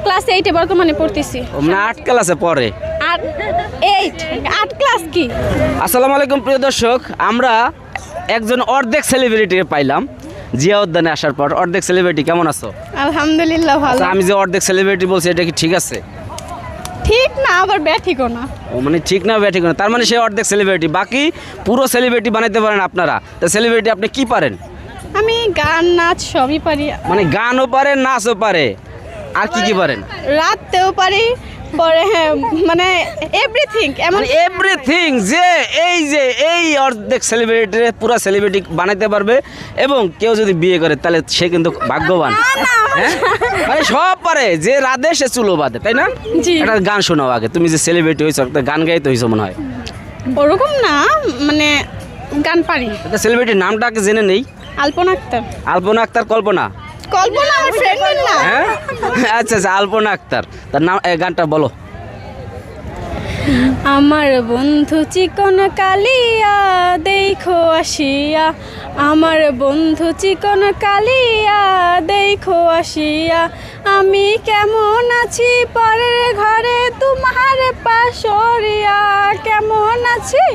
Class 8 এ বর্তমানে পড়তেছি। মানে 8 ক্লাসে পড়ে। 8 ক্লাস কি? আসসালামু আলাইকুম প্রিয় দর্শক, আমরা একজন অর্ধেক সেলিব্রিটি পাইলাম জিয়া উদ্যানে আসার পর। অর্ধেক সেলিব্রিটি, কেমন আছো? আলহামদুলিল্লাহ ভালো। আচ্ছা, আমি যে অর্ধেক সেলিব্রিটি বলছি এটা কি ঠিক আছে? ঠিক না, আবার ব্যাঠিকও না। ও মানে ঠিক না ব্যাঠিক না, তার মানে সে অর্ধেক সেলিব্রিটি, বাকি পুরো সেলিব্রিটি বানাইতে পারেন আপনারা। তো সেলিব্রিটি আপনি কি পারেন? আমি গান নাচ সবই পারি। মানে গানও পারেন, নাচও পারে, আর কি কি পারেন? রাতেও পারি, পরে হ্যাঁ মানে এভরিথিং। এমন এভরিথিং, যে এই অর্ধেক সেলিব্রিটি পুরো সেলিব্রিটি বানাইতে পারবে। এবং কেউ যদি বিয়ে করে তাহলে সে কিন্তু ভাগ্যবান। হ্যাঁ, মানে সব পারে, যে রাধে সে চুলো বাঁধে, তাই না? জি। একটা গান শোনাও আগে, তুমি যে সেলিব্রিটি হয়েছো একটা গান গাইতে হয়েছো মনে হয়। ওরকম না, মানে গান পারি। একটা সেলিব্রিটির নামটাকে জেনে নেই। আলপনা আক্তার। আলপনা আক্তার, কল্পনা? কল্পনা আমার ফ্রেন্ড না। হ্যাঁ, আচ্ছা আচ্ছা, আলপনা আক্তার, তার নাম গানটা বলো। আমার বন্ধু চিকন কালিয়া দেখো আসিয়া, আমার বন্ধু চিকন কালিয়া দেখো আসিয়া, আমি কেমন আছি পরের ঘরে তোমার পাশরিয়া, কেমন আছি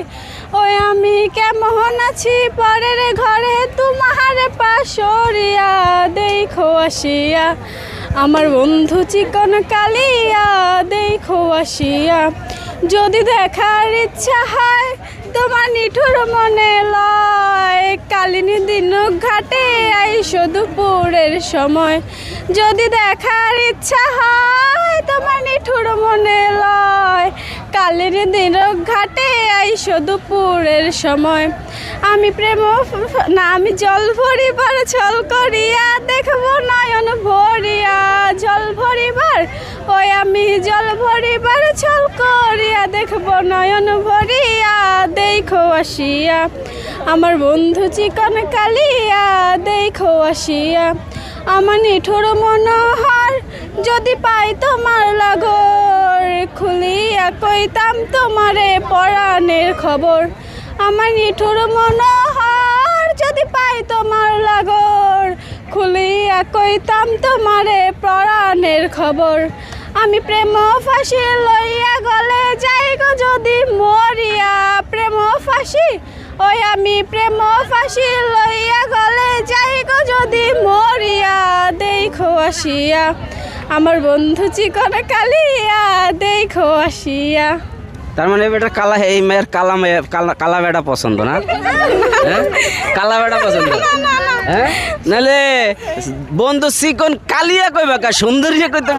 ওই আমি কেমন আছি পরের ঘরে তোমার পাশরিয়া, দেখো আসিয়া আমার বন্ধু চিকন কালিয়া দেখো আসিয়া, যদি দেখার ইচ্ছা হয় তোমার নিঠুর মনে লয়, কালিনী দিন ঘাটে আইসো দুপুরের সময়, যদি দেখার ইচ্ছা হয় তোমার নিঠুর মনে লয়, কালিনী দিন ঘাটে আইসো দুপুরের সময়, আমি প্রেম না আমি জল ভরিবার ছল করিয়া দেখবো নয়ন ভরিয়া, জল ভরিবার ওই আমি জল ভরিবার ছল করিয়া দেখবো নয়ন ভরিয়া, দেখো আসিয়া আমার বন্ধু চিকন কালিয়া দেখো আসিয়া, আমার নিঠুর মনোহর যদি পাই তোমার লাগর, খুলিয়া কইতাম তোমারে পরাণের খবর, আমার নিঠুর মনোহর যদি পাই তোমার লাগর, খুলিয়া কইতাম তোমারে পরাণের খবর, আমি প্রেম ফাঁসি লইয়া গলে যাই গো যদি মরিয়া, প্রেম ফাঁসি ওই আমি প্রেম ফাঁসি লইয়া গলে যাই গো যদি মরিয়া, দেখো আসিয়া আমার বন্ধু চিকন কালিয়া দেখো আসিয়া। তার মানে বেটা কালা, এই মেয়ের কালা মেয়ে, কালা বেটা পছন্দ না? হ্যাঁ, কালা বেটা পছন্দ। হ্যাঁ, নাহলে বন্ধু চিকন কালিয়া কইবা কা, সুন্দরী কইতে